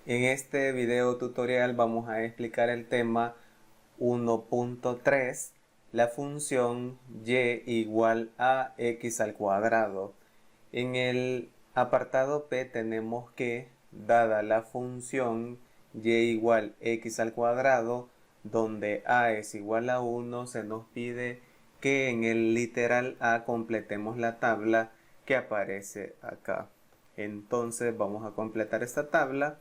En este video tutorial vamos a explicar el tema 1.3, la función y igual a x al cuadrado. En el apartado P tenemos que, dada la función y igual x al cuadrado, donde a es igual a 1, se nos pide que en el literal a completemos la tabla que aparece acá. Entonces vamos a completar esta tabla.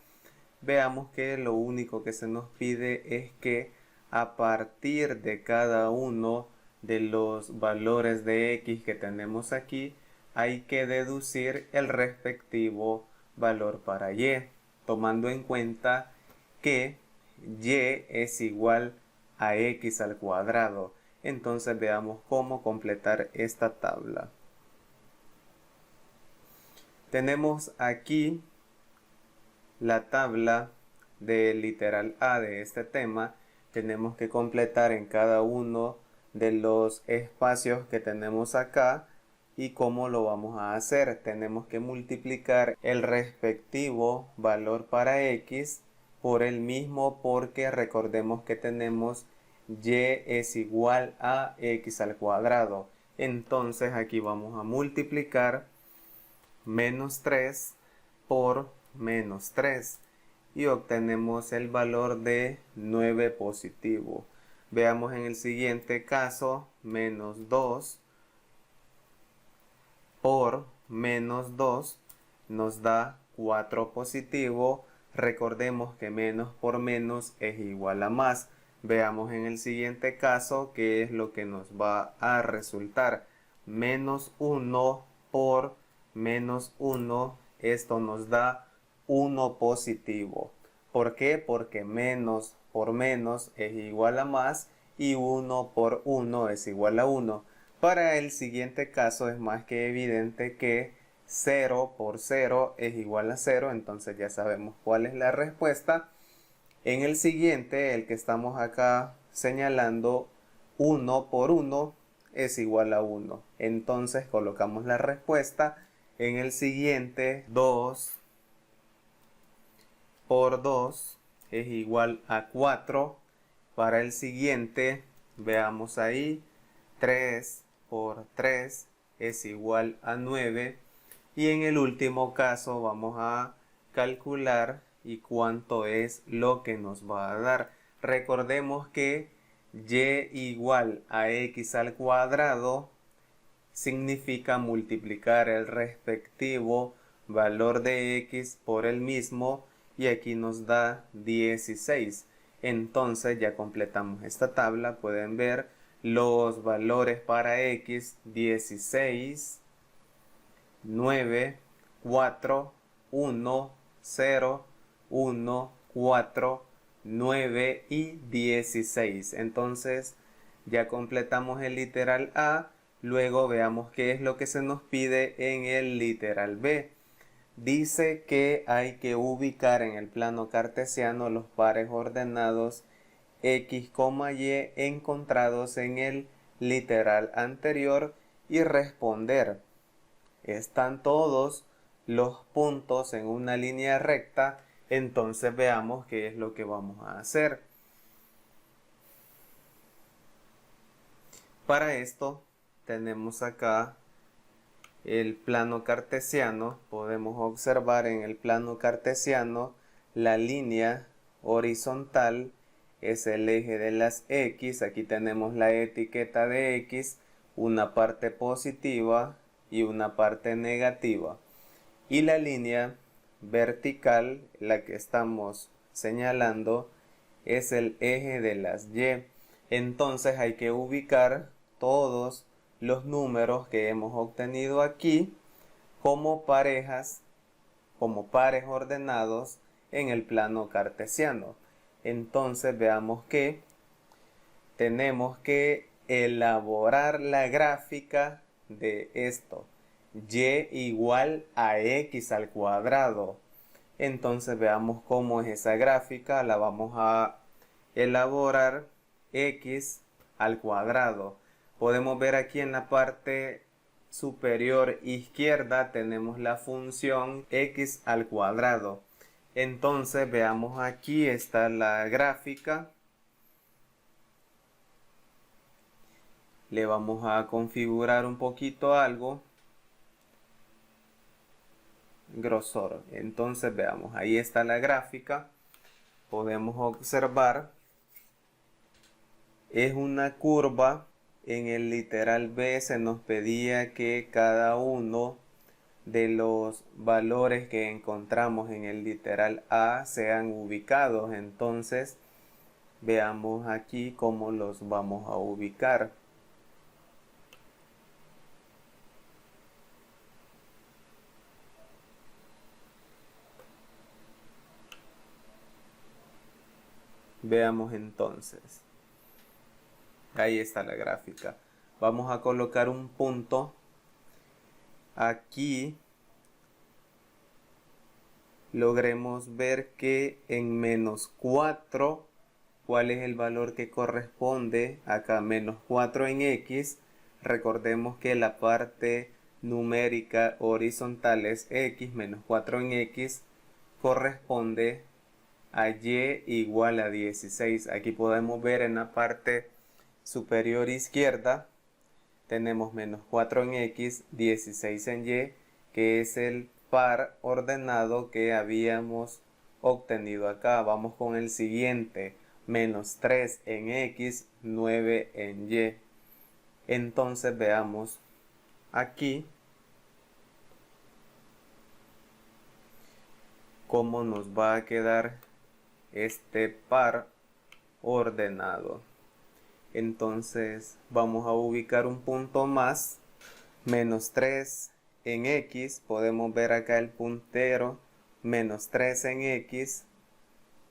Veamos que lo único que se nos pide es que a partir de cada uno de los valores de x que tenemos aquí, hay que deducir el respectivo valor para y, tomando en cuenta que y es igual a x al cuadrado. Entonces veamos cómo completar esta tabla. Tenemos aquí la tabla del literal A de este tema. Tenemos que completar en cada uno de los espacios que tenemos acá. ¿Y cómo lo vamos a hacer? Tenemos que multiplicar el respectivo valor para x por el mismo, porque recordemos que tenemos y es igual a x al cuadrado. Entonces aquí vamos a multiplicar menos 3 por menos 3 y obtenemos el valor de 9 positivo. Veamos en el siguiente caso, menos 2 por menos 2 nos da 4 positivo. Recordemos que menos por menos es igual a más. Veamos en el siguiente caso qué es lo que nos va a resultar. Menos 1 por menos 1, esto nos da 1 positivo. ¿Por qué? Porque menos por menos es igual a más y 1 por 1 es igual a 1. Para el siguiente caso es más que evidente que 0 por 0 es igual a 0, entonces ya sabemos cuál es la respuesta. En el siguiente, el que estamos acá señalando, 1 por 1 es igual a 1. Entonces colocamos la respuesta. En el siguiente, 2 por 2 es igual a 4. Para el siguiente, veamos ahí, 3 por 3 es igual a 9. Y en el último caso vamos a calcular y cuánto es lo que nos va a dar. Recordemos que y igual a x al cuadrado significa multiplicar el respectivo valor de x por el mismo, y aquí nos da 16. Entonces ya completamos esta tabla. Pueden ver los valores para x: 16, 9, 4, 1, 0, 1, 4, 9 y 16. Entonces ya completamos el literal A. Luego veamos qué es lo que se nos pide en el literal B. Dice que hay que ubicar en el plano cartesiano los pares ordenados x, y encontrados en el literal anterior y responder: ¿están todos los puntos en una línea recta? Entonces veamos qué es lo que vamos a hacer. Para esto tenemos acá el plano cartesiano. Podemos observar en el plano cartesiano la línea horizontal es el eje de las x. Aquí tenemos la etiqueta de x, una parte positiva y una parte negativa. Y la línea vertical, la que estamos señalando, es el eje de las y. Entonces hay que ubicar todos los números que hemos obtenido aquí como parejas, como pares ordenados en el plano cartesiano. Entonces veamos que tenemos que elaborar la gráfica de esto: y igual a x al cuadrado. Entonces veamos cómo es esa gráfica. La vamos a elaborar: x al cuadrado. Podemos ver aquí en la parte superior izquierda tenemos la función x al cuadrado. Entonces veamos, aquí está la gráfica. Le vamos a configurar un poquito algo. Grosor. Entonces veamos, ahí está la gráfica. Podemos observar, es una curva. En el literal B se nos pedía que cada uno de los valores que encontramos en el literal A sean ubicados. Entonces veamos aquí cómo los vamos a ubicar. Veamos entonces. Ahí está la gráfica. Vamos a colocar un punto aquí. Logremos ver que en -4, ¿cuál es el valor que corresponde? Acá -4 en X. Recordemos que la parte numérica horizontal es X, -4 en X corresponde a Y igual a 16. Aquí podemos ver en la parte superior izquierda, tenemos -4 en X, 16 en Y, que es el par ordenado que habíamos obtenido acá. Vamos con el siguiente, -3 en X, 9 en Y. Entonces veamos aquí cómo nos va a quedar este par ordenado. Entonces vamos a ubicar un punto más, -3 en X, podemos ver acá el puntero, -3 en X,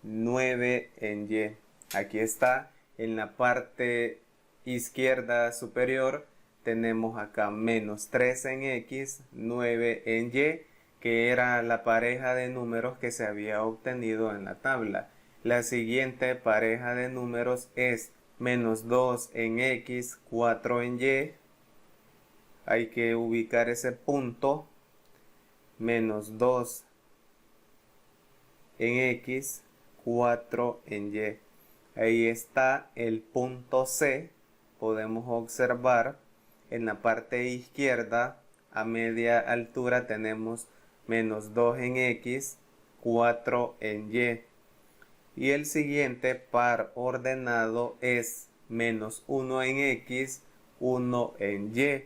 9 en Y. Aquí está, en la parte izquierda superior tenemos acá -3 en X, 9 en Y, que era la pareja de números que se había obtenido en la tabla. La siguiente pareja de números es -2 en X, 4 en Y. Hay que ubicar ese punto. -2 en X, 4 en Y. Ahí está el punto C. Podemos observar en la parte izquierda a media altura tenemos -2 en X, 4 en Y. Y el siguiente par ordenado es -1 en X, 1 en Y.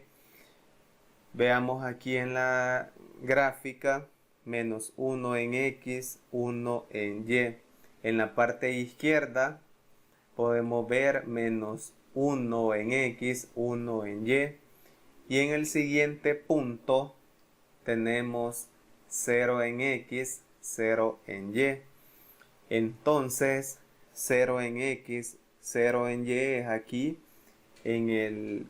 Veamos aquí en la gráfica, -1 en X, 1 en Y. En la parte izquierda podemos ver -1 en X, 1 en Y. Y en el siguiente punto tenemos 0 en X, 0 en Y. Entonces 0 en X, 0 en Y es aquí en el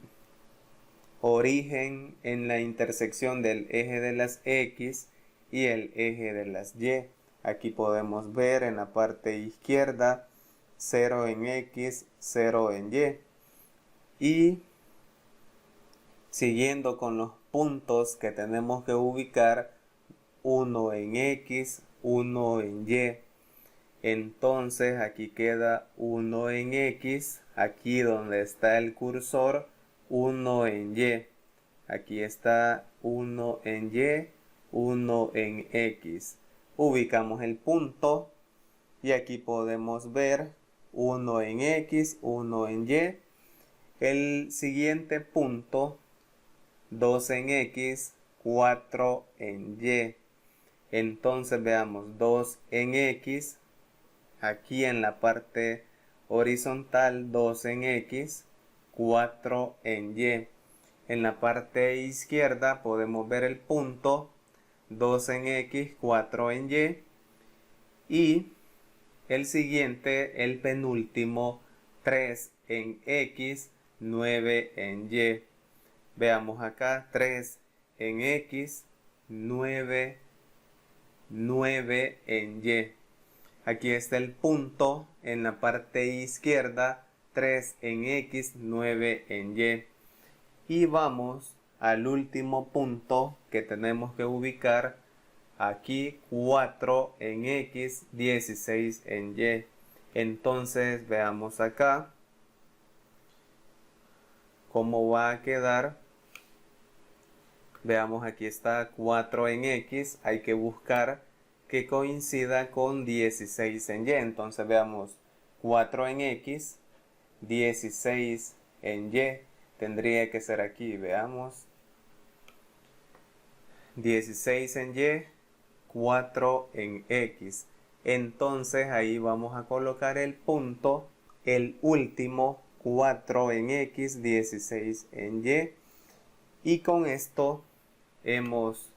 origen, en la intersección del eje de las X y el eje de las Y. Aquí podemos ver en la parte izquierda 0 en X, 0 en Y. Y siguiendo con los puntos que tenemos que ubicar, 1 en X, 1 en Y. Entonces aquí queda 1 en X, aquí donde está el cursor, 1 en Y. Aquí está 1 en Y, 1 en X. Ubicamos el punto y aquí podemos ver 1 en X, 1 en Y. El siguiente punto, 2 en X, 4 en Y. Entonces veamos 2 en X. Aquí en la parte horizontal 2 en X, 4 en Y. En la parte izquierda podemos ver el punto 2 en X, 4 en Y. Y el siguiente, el penúltimo, 3 en X, 9 en Y. Veamos acá, 3 en X, 9 en Y. Aquí está el punto en la parte izquierda, 3 en X, 9 en Y. Y vamos al último punto que tenemos que ubicar aquí 4 en X, 16 en Y. Entonces veamos acá cómo va a quedar. Veamos, aquí está 4 en X, hay que buscar que coincida con 16 en Y. Entonces veamos, 4 en X, 16 en Y, tendría que ser aquí, veamos, 16 en Y, 4 en X. Entonces ahí vamos a colocar el punto, el último, 4 en X, 16 en Y. Y con esto hemos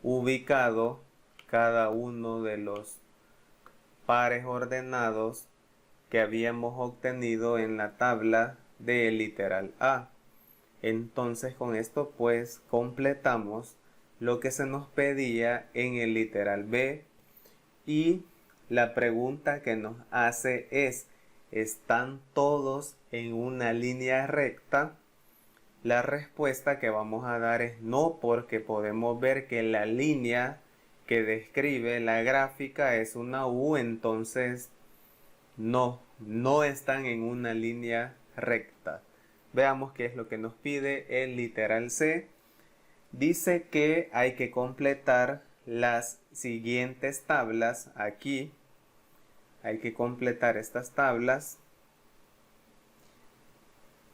ubicado cada uno de los pares ordenados que habíamos obtenido en la tabla del literal A. Entonces con esto pues completamos lo que se nos pedía en el literal B, y la pregunta que nos hace es, ¿están todos en una línea recta? La respuesta que vamos a dar es no, porque podemos ver que la línea que describe la gráfica es una U, entonces no están en una línea recta. Veamos qué es lo que nos pide el literal C. Dice que hay que completar las siguientes tablas. Aquí hay que completar estas tablas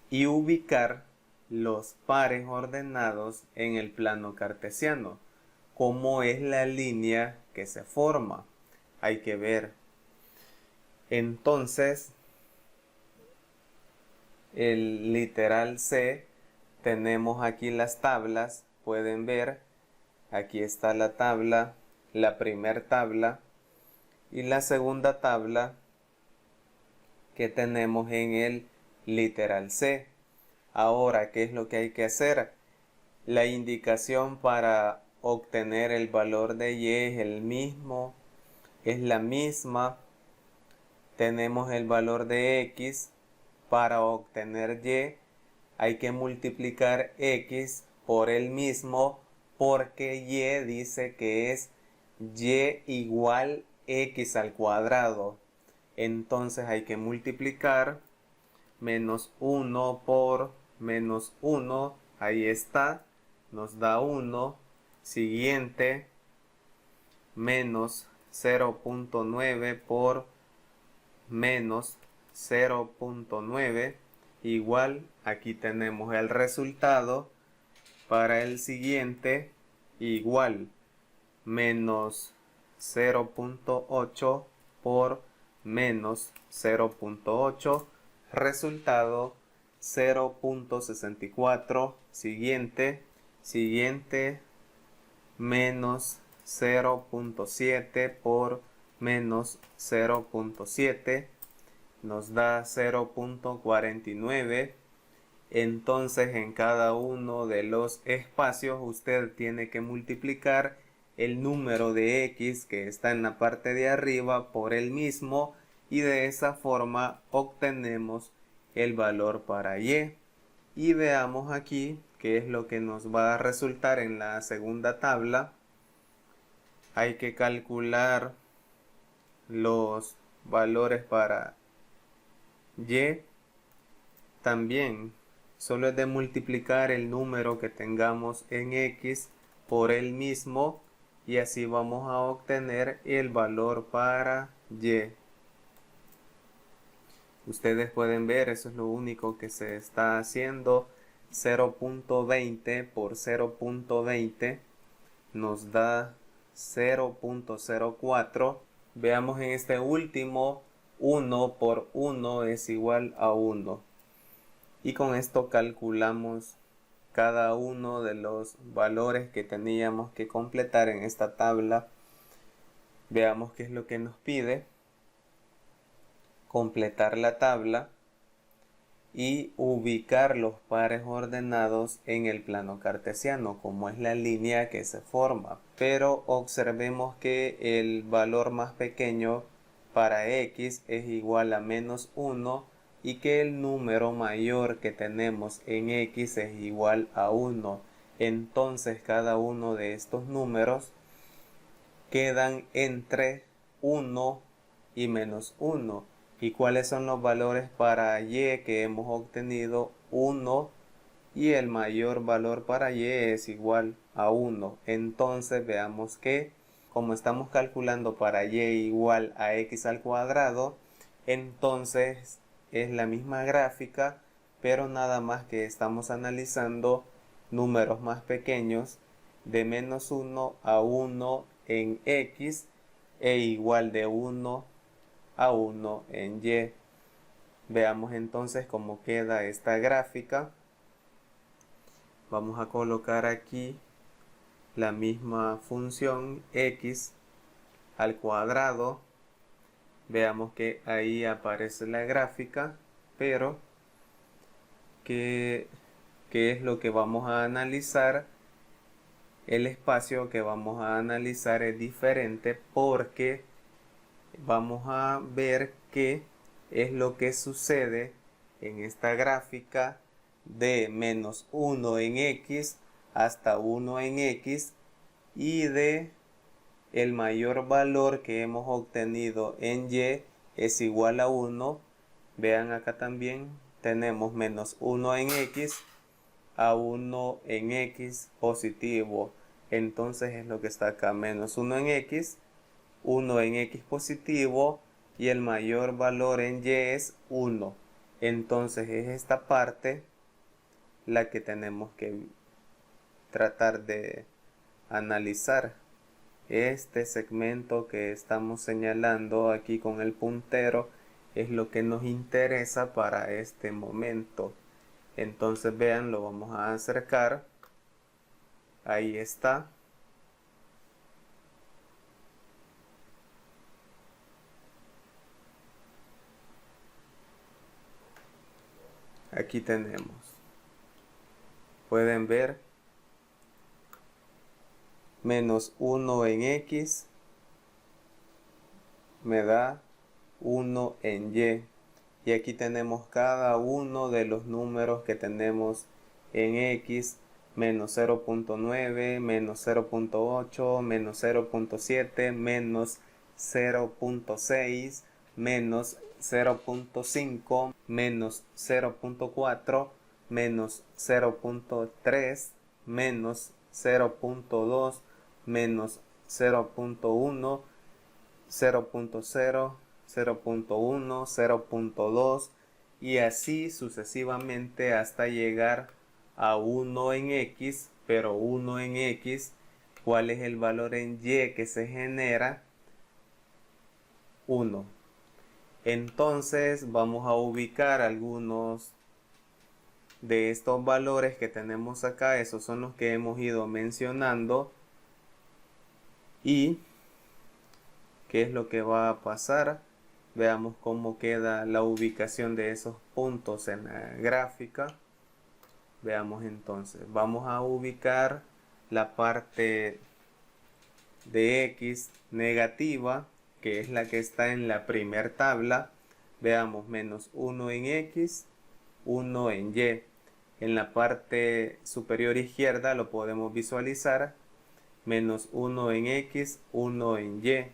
y ubicar los pares ordenados en el plano cartesiano. ¿Cómo es la línea que se forma? Hay que ver. Entonces, el literal C, tenemos aquí las tablas. Pueden ver, aquí está la tabla, la primera tabla y la segunda tabla que tenemos en el literal C. Ahora, ¿qué es lo que hay que hacer? La indicación para obtener el valor de Y es la misma. Tenemos el valor de X. Para obtener Y hay que multiplicar X por el mismo, porque Y dice que es Y igual X al cuadrado. Entonces hay que multiplicar menos 1 por menos 1, ahí está, nos da 1. Siguiente, menos 0.9 por menos 0.9, igual, aquí tenemos el resultado. Para el siguiente, igual, menos 0.8 por menos 0.8, resultado 0.64. Siguiente, menos 0.7 por menos 0.7, nos da 0.49. Entonces en cada uno de los espacios usted tiene que multiplicar el número de X que está en la parte de arriba por el mismo, y de esa forma obtenemos el valor para Y. Y veamos aquí qué es lo que nos va a resultar en la segunda tabla. Hay que calcular los valores para Y. También solo es de multiplicar el número que tengamos en X por el mismo, y así vamos a obtener el valor para Y. Ustedes pueden ver, eso es lo único que se está haciendo. 0.20 por 0.20 nos da 0.04. Veamos en este último, 1 por 1 es igual a 1. Y con esto calculamos cada uno de los valores que teníamos que completar en esta tabla. Veamos qué es lo que nos pide. Completar la tabla y ubicar los pares ordenados en el plano cartesiano, como es la línea que se forma. Pero observemos que el valor más pequeño para X es igual a menos 1, y que el número mayor que tenemos en X es igual a 1. Entonces cada uno de estos números quedan entre 1 y menos 1. ¿Y cuáles son los valores para y que hemos obtenido? 1 y el mayor valor para y es igual a 1. Entonces veamos que como estamos calculando para y igual a x al cuadrado, entonces es la misma gráfica, pero nada más que estamos analizando números más pequeños de menos 1 a 1 en x e igual de 1 a 1 en y. Veamos entonces cómo queda esta gráfica. Vamos a colocar aquí la misma función x al cuadrado. Veamos que ahí aparece la gráfica, pero ¿qué es lo que vamos a analizar? El espacio que vamos a analizar es diferente porque vamos a ver qué es lo que sucede en esta gráfica de menos 1 en x hasta 1 en x y de el mayor valor que hemos obtenido en y es igual a 1. Vean acá también tenemos menos 1 en x a 1 en x positivo. Entonces es lo que está acá, menos 1 en x, 1 en x positivo y el mayor valor en y es 1. Entonces es esta parte la que tenemos que tratar de analizar. Este segmento que estamos señalando aquí con el puntero es lo que nos interesa para este momento. Entonces vean, lo vamos a acercar. Ahí está. Aquí tenemos. Pueden ver menos 1 en x me da 1 en y. Y aquí tenemos cada uno de los números que tenemos en x, menos 0.9, menos 0.8, menos 0.7, menos 0.6, menos 0.5, menos 0.4, menos 0.3, menos 0.2, menos 0.1, 0.0, 0.1, 0.2 y así sucesivamente hasta llegar a 1 en x, pero 1 en x, ¿cuál es el valor en y que se genera? 1. Entonces vamos a ubicar algunos de estos valores que tenemos acá, esos son los que hemos ido mencionando. Y ¿qué es lo que va a pasar? Veamos cómo queda la ubicación de esos puntos en la gráfica. Veamos entonces. Vamos a ubicar la parte de x negativa, que es la que está en la primera tabla. Veamos, menos 1 en x, 1 en y. En la parte superior izquierda lo podemos visualizar. Menos 1 en x, 1 en y.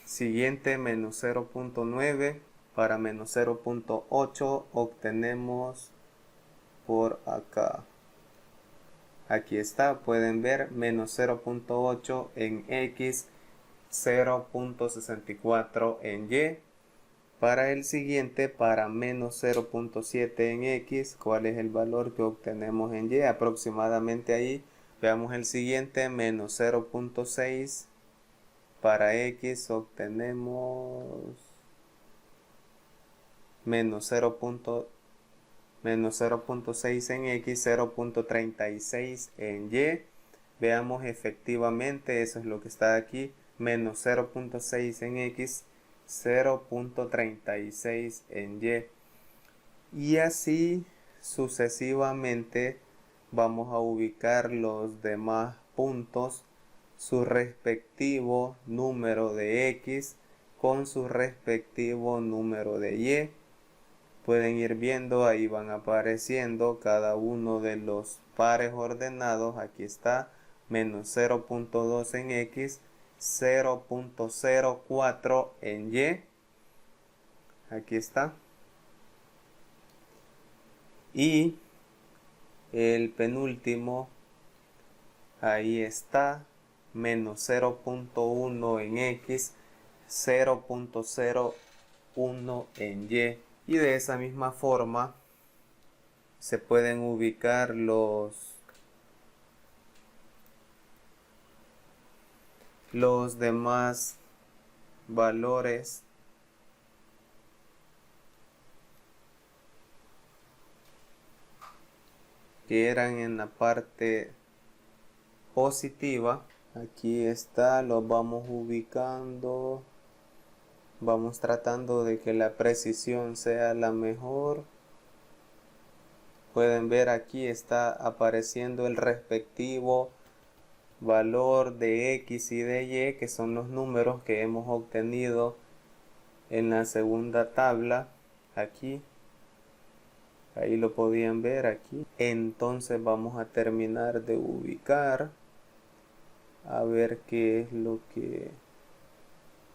Siguiente, menos 0.9. Para menos 0.8 obtenemos por acá. Aquí está, pueden ver, menos 0.8 en x, 0.64 en y. Para el siguiente, para menos 0.7 en x, ¿cuál es el valor que obtenemos en y? Aproximadamente ahí. Veamos el siguiente, menos 0.6. Para x obtenemos menos 0.6 en x, 0.36 en y. Veamos efectivamente, eso es lo que está aquí, menos 0.6 en x, 0.36 en y. Y así sucesivamente vamos a ubicar los demás puntos, su respectivo número de x con su respectivo número de y. Pueden ir viendo, ahí van apareciendo cada uno de los pares ordenados. Aquí está, menos 0.2 en x, 0.04 en Y. Aquí está. Y el penúltimo, ahí está, menos 0.1 en X, 0.01 en Y. Y de esa misma forma se pueden ubicar los demás valores que eran en la parte positiva. Aquí está, los vamos ubicando, vamos tratando de que la precisión sea la mejor. Pueden ver, aquí está apareciendo el respectivo valor de X y de Y, que son los números que hemos obtenido en la segunda tabla. Aquí, ahí lo podían ver aquí. Entonces vamos a terminar de ubicar, a ver qué es lo que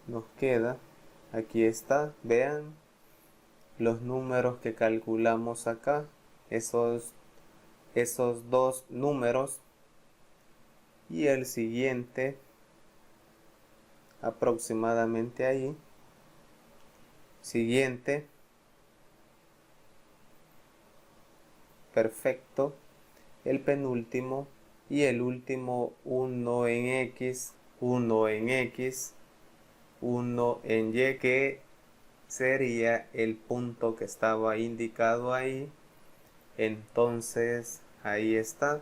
nos queda. Aquí está, vean los números que calculamos acá, esos dos números, y el siguiente aproximadamente ahí, siguiente, perfecto, el penúltimo y el último, 1 en X, 1 en X, 1 en Y, que sería el punto que estaba indicado ahí. Entonces ahí está,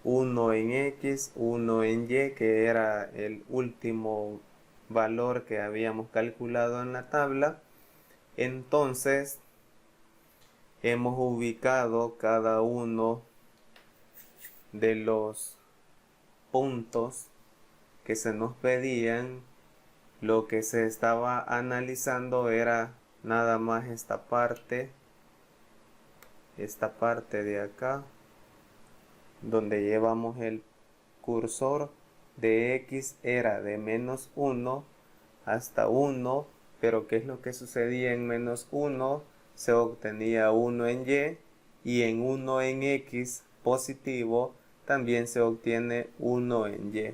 1 en X, 1 en Y, que era el último valor que habíamos calculado en la tabla. Entonces hemos ubicado cada uno de los puntos que se nos pedían. Lo que se estaba analizando era nada más esta parte de acá, donde llevamos el cursor. De X era de menos 1 hasta 1, pero ¿qué es lo que sucedía en menos 1? Se obtenía 1 en Y, y en 1 en X positivo también se obtiene 1 en Y.